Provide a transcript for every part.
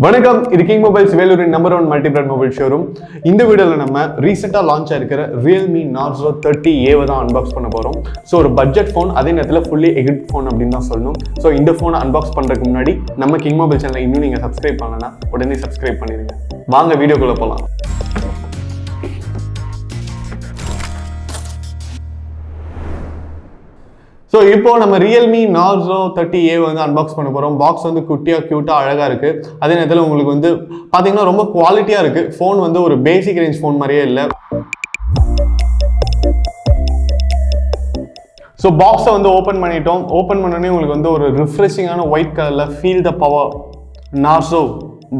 வணக்கம், இது king mobiles வேலூரின் number 1 multi brand mobile showroom. இந்த வீடியோவில் நம்ம ரீசெண்டாக லான்ச் ஆகிருக்கிற Realme Narzo 30A தான் அன்பாக்ஸ் பண்ண போகிறோம். ஸோ ஒரு பட்ஜெட் ஃபோன், அதே நேரத்தில் ஃபுல்லி எக்விப் ஃபோன் அப்படின்னு தான் சொல்லணும். ஸோ இந்த ஃபோனை அன்பாக்ஸ் பண்ணுறதுக்கு முன்னாடி நம்ம கிங் மொபைல் சேனலை இன்னும் நீங்கள் சப்ஸ்கிரைப் பண்ணலன்னா உடனே சப்ஸ்கிரைப் பண்ணிடுங்க. வாங்க வீடியோக்குள்ளே போகலாம். ஸோ இப்போ நம்ம Realme Narzo 30A வந்து அன்பாக்ஸ் பண்ண போகிறோம். பாக்ஸ் வந்து குட்டியாக க்யூட்டாக அழகாக இருக்குது. அதே நேரத்தில் உங்களுக்கு வந்து பார்த்தீங்கன்னா ரொம்ப குவாலிட்டியாக இருக்குது. ஃபோன் வந்து ஒரு பேசிக் ரேஞ்ச் ஃபோன் மாதிரியே இல்லை. ஸோ பாக்ஸை வந்து ஓப்பன் பண்ணிட்டோம். ஓப்பன் பண்ணோடனே உங்களுக்கு வந்து ஒரு ரிஃப்ரெஷிங்கான ஒயிட் கலரில் feel the power Narzo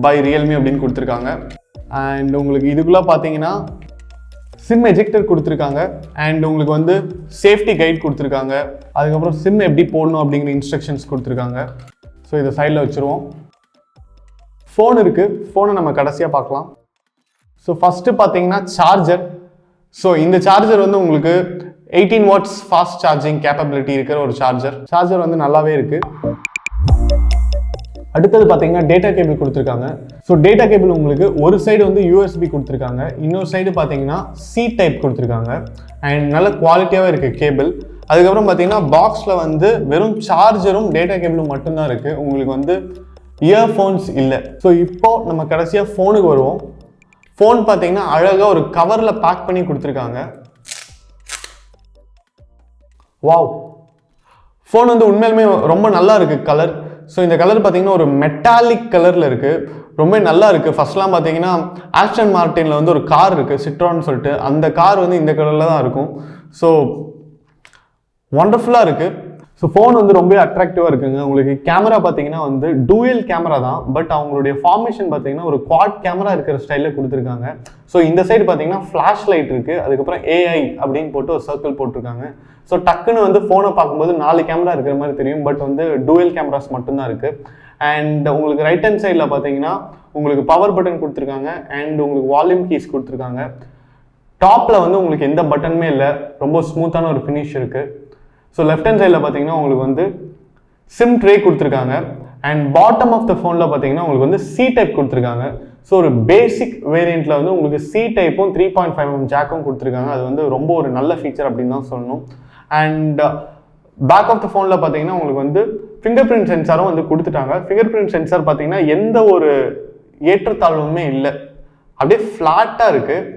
by Realme அப்படின்னு கொடுத்துருக்காங்க. அண்ட் உங்களுக்கு இதுக்குள்ளே பார்த்தீங்கன்னா சிம் எஜெக்டர் கொடுத்துருக்காங்க. அண்ட் உங்களுக்கு வந்து சேஃப்டி கைட் கொடுத்துருக்காங்க. அதுக்கப்புறம் சிம் எப்படி போடணும் அப்படிங்கிற இன்ஸ்ட்ரக்ஷன்ஸ் கொடுத்துருக்காங்க. ஸோ இதை சைடில் வச்சுருவோம். ஃபோன் இருக்குது, ஃபோனை நம்ம கடைசியாக பார்க்கலாம். ஸோ ஃபஸ்ட்டு பார்த்தீங்கன்னா சார்ஜர். ஸோ இந்த சார்ஜர் வந்து உங்களுக்கு 18 வாட்ஸ் ஃபாஸ்ட் சார்ஜிங் கேப்பபிலிட்டி இருக்கிற ஒரு சார்ஜர் வந்து நல்லாவே இருக்குது. அடுத்தது பார்த்தீங்கன்னா டேட்டா கேபிள் கொடுத்துருக்காங்க. ஸோ டேட்டா கேபிள் உங்களுக்கு ஒரு சைடு வந்து யூஎஸ்பி கொடுத்துருக்காங்க, இன்னொரு சைடு பார்த்தீங்கன்னா சி டைப் கொடுத்துருக்காங்க. அண்ட் நல்ல குவாலிட்டியாகவே இருக்குது கேபிள். அதுக்கப்புறம் பார்த்தீங்கன்னா பாக்ஸில் வந்து வெறும் சார்ஜரும் டேட்டா கேபிளும் மட்டும்தான் இருக்குது. உங்களுக்கு வந்து இயர்ஃபோன்ஸ் இல்லை. ஸோ இப்போது நம்ம கடைசியாக ஃபோனுக்கு வருவோம். ஃபோன் பார்த்தீங்கன்னா அழகாக ஒரு கவரில் பேக் பண்ணி கொடுத்துருக்காங்க. வாவ், ஃபோன் வந்து உண்மையிலுமே ரொம்ப நல்லா இருக்குது கலர். ஸோ இந்த கலர் பார்த்தீங்கன்னா ஒரு மெட்டாலிக் கலரில் இருக்குது, ரொம்ப நல்லா இருக்குது. ஃபர்ஸ்ட்லாம் பார்த்தீங்கன்னா ஆஸ்டன் மார்டினில் வந்து ஒரு கார் இருக்குது, சிட்ரான்னு சொல்லிட்டு, அந்த கார் வந்து இந்த கலரில் தான் இருக்கும். ஸோ ஒண்டர்ஃபுல்லாக இருக்குது. ஸோ ஃபோன் வந்து ரொம்ப அட்ராக்டிவாக இருக்குங்க. உங்களுக்கு கேமரா பார்த்தீங்கன்னா வந்து டூயல் கேமரா தான், பட் அவங்களுடைய ஃபார்மேஷன் பார்த்தீங்கன்னா ஒரு குவாட் கேமரா இருக்கிற ஸ்டைலில் கொடுத்துருக்காங்க. ஸோ இந்த சைடு பார்த்தீங்கன்னா ஃப்ளாஷ் லைட் இருக்குது, அதுக்கப்புறம் ஏஐ அப்படின்னு போட்டு ஒரு சர்க்கிள் போட்டிருக்காங்க. ஸோ டக்குன்னு வந்து ஃபோனை பார்க்கும்போது 4 கேமரா இருக்கிற மாதிரி தெரியும், பட் வந்து டூயல் கேமராஸ் மட்டும்தான் இருக்குது. அண்ட் உங்களுக்கு ரைட் ஹேண்ட் சைடில் பார்த்தீங்கன்னா உங்களுக்கு பவர் பட்டன் கொடுத்துருக்காங்க. அண்ட் உங்களுக்கு வால்யூம் கீஸ் கொடுத்துருக்காங்க. டாப்பில் வந்து உங்களுக்கு எந்த பட்டனுமே இல்லை, ரொம்ப ஸ்மூத்தான ஒரு ஃபினிஷ் இருக்குது. ஸோ லெஃப்ட் ஹேண்ட் சைடில் பார்த்தீங்கன்னா உங்களுக்கு வந்து சிம் ட்ரே கொடுத்துருக்காங்க. அண்ட் பாட்டம் ஆஃப் த ஃபோனில் பார்த்தீங்கன்னா உங்களுக்கு வந்து சி டைப் கொடுத்துருக்காங்க. ஸோ ஒரு பேசிக் வேரியண்ட்டில் வந்து உங்களுக்கு சி டைப்பும் 3.5mm ஜாக்கும் கொடுத்துருக்காங்க. அது வந்து ரொம்ப ஒரு நல்ல ஃபீச்சர் அப்படின்னு தான் சொல்லணும். அண்ட் பேக் ஆஃப் த ஃபோனில் பார்த்தீங்கன்னா உங்களுக்கு வந்து ஃபிங்கர் பிரிண்ட் சென்சாரும் வந்து கொடுத்துட்டாங்க. ஃபிங்கர் பிரிண்ட் சென்சார் பார்த்தீங்கன்னா எந்த ஒரு ஏற்றத்தாழ்வுமே இல்லை, அப்படியே ஃப்ளாட்டாக இருக்குது.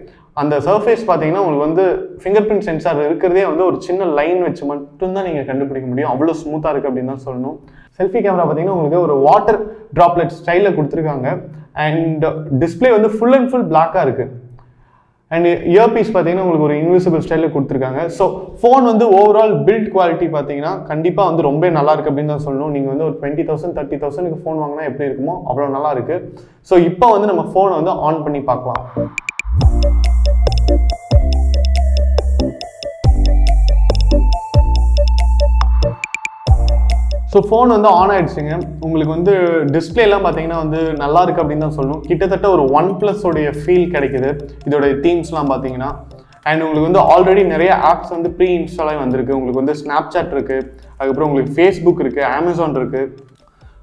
அந்த சர்ஃபேஸ் பார்த்தீங்கன்னா உங்களுக்கு வந்து ஃபிங்கர் பிரிண்ட் சென்சார் இருக்கிறதே வந்து ஒரு சின்ன லைன் வச்சு மட்டும்தான் நீங்கள் கண்டுபிடிக்க முடியும், அவ்வளோ ஸ்மூத்தாக இருக்குது அப்படின்னு தான் சொல்லணும். செல்ஃபி கேமரா பார்த்தீங்கன்னா உங்களுக்கு ஒரு வாட்டர் ட்ராப்லெட் ஸ்டைலில் கொடுத்துருக்காங்க. அண்ட் டிஸ்பிளே வந்து ஃபுல் அண்ட் ஃபுல் பிளாக்காக இருக்குது. அண்ட் இயர்பீஸ் பார்த்தீங்கன்னா உங்களுக்கு ஒரு இன்விசிபிள் ஸ்டைலில் கொடுத்துருக்காங்க. ஸோ ஃபோன் வந்து ஓவரால் பில்ட் குவாலிட்டி பார்த்தீங்கன்னா கண்டிப்பாக வந்து ரொம்ப நல்லா இருக்குது அப்படின்னு தான் சொல்லணும். நீங்கள் வந்து ஒரு 20,000 30,000க்கு ஃபோன் வாங்கினா எப்படி இருக்குமோ அவ்வளோ நல்லா இருக்குது. ஸோ இப்போ வந்து நம்ம ஃபோனை வந்து ஆன் பண்ணி பார்க்கலாம். ஸோ ஃபோன் வந்து ஆன் ஆகிடுச்சுங்க. உங்களுக்கு வந்து டிஸ்பிளேலாம் பார்த்தீங்கன்னா வந்து நல்லா இருக்குது அப்படின்னு தான் சொல்லணும். கிட்டத்தட்ட ஒரு OnePlus உடைய ஃபீல் கிடைக்குது இதோடைய தீம்ஸ்லாம் பார்த்தீங்கன்னா. அண்ட் உங்களுக்கு வந்து ஆல்ரெடி நிறைய ஆப்ஸ் வந்து ப்ரீ இன்ஸ்டாலாகி வந்திருக்கு. உங்களுக்கு வந்து ஸ்னாப்சாட் இருக்குது, அதுக்கப்புறம் உங்களுக்கு ஃபேஸ்புக் இருக்குது, அமேசான் இருக்குது.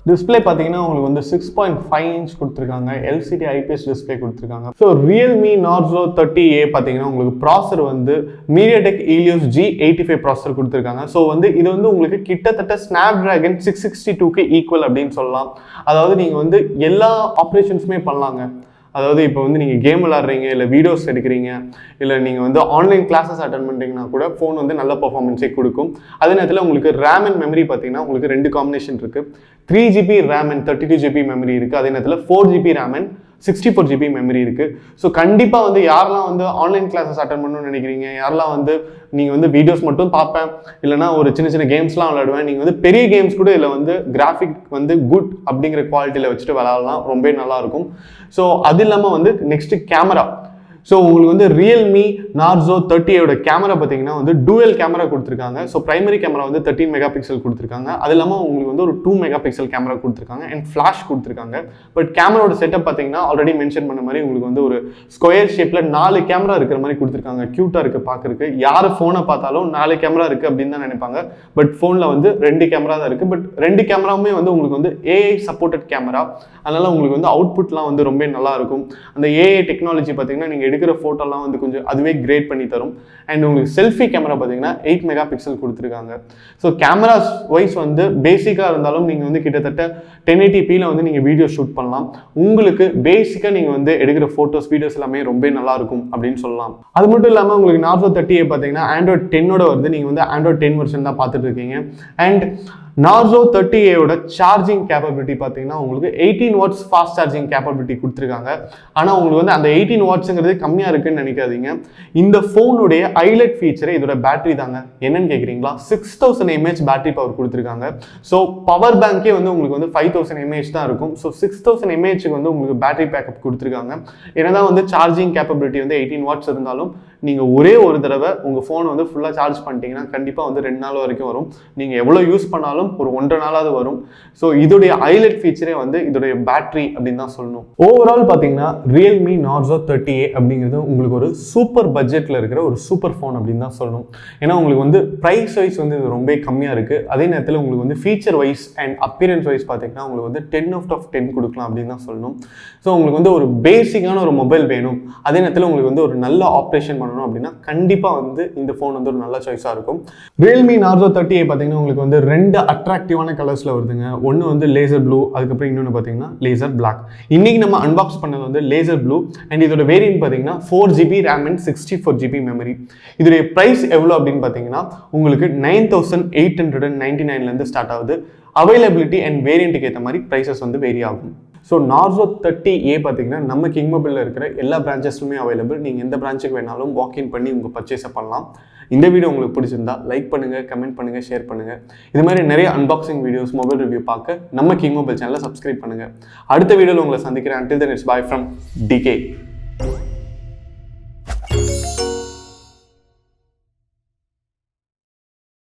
டிஸ்பிளே பார்த்தீங்கன்னா உங்களுக்கு வந்து 6.5 inch கொடுத்துருக்காங்க, LCD IPS டிஸ்பிளே கொடுத்துருக்காங்க. ஸோ Realme Narzo 30A பார்த்தீங்கன்னா உங்களுக்கு ப்ராசர் வந்து MediaTek Helios G85 ப்ராசர் கொடுத்துருக்காங்க. ஸோ வந்து இது வந்து உங்களுக்கு கிட்டத்தட்ட Snapdragon 662க்கு ஈக்குவல் அப்படின்னு சொல்லலாம். அதாவது நீங்கள் வந்து எல்லா ஆப்ரேஷன்ஸுமே பண்ணலாங்க. அதாவது இப்போ வந்து நீங்கள் கேம் விளாட்றீங்க, இல்லை வீடியோஸ் எடுக்கிறீங்க, இல்லை நீங்கள் வந்து ஆன்லைன் கிளாஸஸ் அட்டன் பண்ணுறீங்கன்னா கூட ஃபோன் வந்து நல்ல பர்ஃபார்மன்ஸே கொடுக்கும். அதே நேரத்தில் உங்களுக்கு ரேம் அண்ட் மெமரி பார்த்தீங்கன்னா உங்களுக்கு 2 காம்பினேஷன் இருக்குது. 3GB RAM and 32GB memory இருக்குது. அதே நேரத்தில் 4GB RAM and 64GB memory இருக்குது. ஸோ கண்டிப்பாக வந்து யாரெல்லாம் வந்து ஆன்லைன் கிளாஸஸ் அட்டன் பண்ணணும்னு நினைக்கிறீங்க, யாரெல்லாம் வந்து நீங்கள் வந்து வீடியோஸ் மட்டும் பார்ப்பேன், இல்லைனா ஒரு சின்ன சின்ன கேம்ஸ்லாம் விளையாடுவேன், நீங்கள் வந்து பெரிய கேம்ஸ் கூட இதில் வந்து கிராஃபிக் வந்து குட் அப்படிங்கிற குவாலிட்டியில் வச்சுட்டு விளையாடலாம், ரொம்ப நல்லாயிருக்கும். ஸோ அது இல்லாமல் வந்து நெக்ஸ்ட்டு கேமரா. ஸோ உங்களுக்கு வந்து Realme Narzo 30A கேமரா பார்த்தீங்கன்னா வந்து டூயல் கேமரா கொடுத்துருக்காங்க. ஸோ பிரைமரி கேமரா வந்து 13 மெகாபிக்சல் கொடுத்துருக்காங்க. அது இல்லாமல் உங்களுக்கு வந்து ஒரு 2 மெகாபிக்சல் கேமரா கொடுத்துருக்காங்க அண்ட் ஃப்ளாஷ் கொடுத்துருக்காங்க. பட் கேமராவோட செட்டப் பார்த்தீங்கன்னா ஆல்ரெடி மென்ஷன் பண்ண மாதிரி உங்களுக்கு வந்து ஒரு ஸ்கொயர் ஷேப்பில் 4 கேமரா இருக்கிற மாதிரி கொடுத்துருக்காங்க. க்யூட்டாக இருக்குது பார்க்குறதுக்கு. யார் ஃபோனை பார்த்தாலும் 4 கேமரா இருக்குது அப்படின்னு தான் நினைப்பாங்க. பட் ஃபோனில் வந்து 2 கேமரா தான் இருக்குது. பட் 2 கேமராவுமே வந்து உங்களுக்கு வந்து ஏஐ சப்போர்ட்டட் கேமரா. அதனால் உங்களுக்கு வந்து அவுட்புட்லாம் வந்து ரொம்ப நல்லாயிருக்கும். அந்த ஏஐ டெக்னாலஜி பார்த்தீங்கன்னா நீங்கள் எடுக்கிற ஃபோட்டோலாம் வந்து கொஞ்சம் அதுவே கிரேட் பண்ணி தரும். அண்ட் உங்களுக்கு செல்ஃபி கேமரா பார்த்தீங்கன்னா 8 மெகா பிக்சல் கொடுத்துருக்காங்க. ஸோ கேமராஸ் வைஸ் வந்து பேசிக்காக இருந்தாலும் நீங்கள் வந்து கிட்டத்தட்ட 1080pல வந்து நீங்கள் வீடியோ ஷூட் பண்ணலாம். உங்களுக்கு பேசிக்காக நீங்கள் வந்து எடுக்கிற ஃபோட்டோஸ் வீடியோஸ் எல்லாமே ரொம்ப நல்லாயிருக்கும் அப்படின்னு சொல்லலாம். அது மட்டும் இல்லாமல் உங்களுக்கு Narzo 30A பார்த்தீங்கன்னா Android 10ஓட வருது. நீங்கள் வந்து Android 10 வெர்ஷன் தான் பார்த்துட்டு இருக்கீங்க. அண்ட் Narzo 30Aயோட சார்ஜிங் கேப்பபிலிட்டி பார்த்தீங்கன்னா உங்களுக்கு 18 வாட்ஸ் ஃபாஸ்ட் சார்ஜிங் கேப்பபிலிட்டி கொடுத்துருக்காங்க. ஆனால் உங்களுக்கு வந்து அந்த 18 வாட்ஸுங்கிறது கம்மியாக இருக்குன்னு நினைக்காதீங்க. இந்த ஃபோனுடைய ஹைலைட் ஃபீச்சரே இதோட பேட்டரி தாங்க. என்னன்னு கேட்குறீங்களா? 6000 mAh பேட்டரி பவர் கொடுத்துருக்காங்க. ஸோ பவர் பேங்கே வந்து உங்களுக்கு வந்து 5000 mAh தான் இருக்கும். ஸோ 6000 mAhக்கு வந்து உங்களுக்கு பேட்டரி பேக்கப் கொடுத்துருக்காங்க. என்னதான் வந்து சார்ஜிங் கேப்பபிலிட்டி வந்து 18 வாட்ஸ் இருந்தாலும் நீங்கள் ஒரே ஒரு தடவை உங்கள் ஃபோனை வந்து ஃபுல்லாக சார்ஜ் பண்ணிட்டீங்கன்னா கண்டிப்பாக வந்து 2 நாள் வரைக்கும் வரும். நீங்கள் எவ்வளோ யூஸ் பண்ணாலும் ஒரு 1.5 நாளாவது வரும். ஸோ இதோடைய ஹைலைட் ஃபீச்சரே வந்து இதோடைய பேட்டரி அப்படின்னு தான் சொல்லணும். ஓவரால் பார்த்தீங்கன்னா Realme Narzo 30A அப்படிங்கிறது உங்களுக்கு ஒரு சூப்பர் பட்ஜெட்டில் இருக்கிற ஒரு சூப்பர் ஃபோன் அப்படின்னு தான் சொல்லணும். ஏன்னா உங்களுக்கு வந்து ப்ரைஸ் வைஸ் வந்து இது ரொம்ப கம்மியாக இருக்குது. அதே நேரத்தில் உங்களுக்கு வந்து feature wise and appearance wise பார்த்தீங்கன்னா உங்களுக்கு வந்து 10/10 கொடுக்கலாம் அப்படின்னு தான் சொல்லணும். ஸோ உங்களுக்கு வந்து ஒரு பேசிக்கான ஒரு மொபைல் வேணும், அதே நேரத்தில் உங்களுக்கு வந்து ஒரு நல்ல ஆப்ரேஷன் பண்ணணும் அப்படின்னா கண்டிப்பாக வந்து இந்த ஃபோன் வந்து ஒரு நல்ல சாய்ஸாக இருக்கும். Realme Narzo 30A பார்த்தீங்கன்னா உங்களுக்கு வந்து 2 அட்ராக்டிவான கலர்ஸில் வருதுங்க. ஒன்று வந்து லேசர் ப்ளூ, அதுக்கப்புறம் இன்னொன்று பார்த்தீங்கன்னா லேசர் பிளாக். இன்னைக்கு நம்ம அன்பாக்ஸ் பண்ணது வந்து லேசர் ப்ளூ அண்ட் இதோட வேரியன்ட் பார்த்தீங்கன்னா 4GB RAM and 64GB memory. இதோடைய ப்ரைஸ் எவ்வளோ அப்படின்னு பார்த்தீங்கன்னா உங்களுக்கு 9899 ஸ்டார்ட் ஆகுது. அவைலபிலிட்டி அண்ட் வேரியண்ட்டுக்கு ஏற்ற மாதிரி ப்ரைஸஸ் வந்து வேரி ஆகும். ஸோ Narzo 30A பார்த்தீங்கன்னா நம்ம கிங் மொபைலில் இருக்கிற எல்லா பிரான்ச்சஸ்லுமே அவைலபிள். நீங்கள் எந்த பிரான்ச்சுக்கு வேணாலும் வாக்இன் பண்ணி உங்கள் பர்ச்சேஸை பண்ணலாம். இந்த வீடியோ உங்களுக்கு பிடிச்சிருந்தா லைக் பண்ணுங்கள், கமெண்ட் பண்ணுங்கள், ஷேர் பண்ணுங்கள். இது மாதிரி நிறைய அன்பாக்சிங் வீடியோஸ், மொபைல் ரிவ்யூ பார்க்க நம்ம கிங் மொபைல் சேனலை சப்ஸ்கிரைப் பண்ணுங்கள். அடுத்த வீடியோவில் உங்களை சந்திக்கிறேன். Until then, it's bye from DK.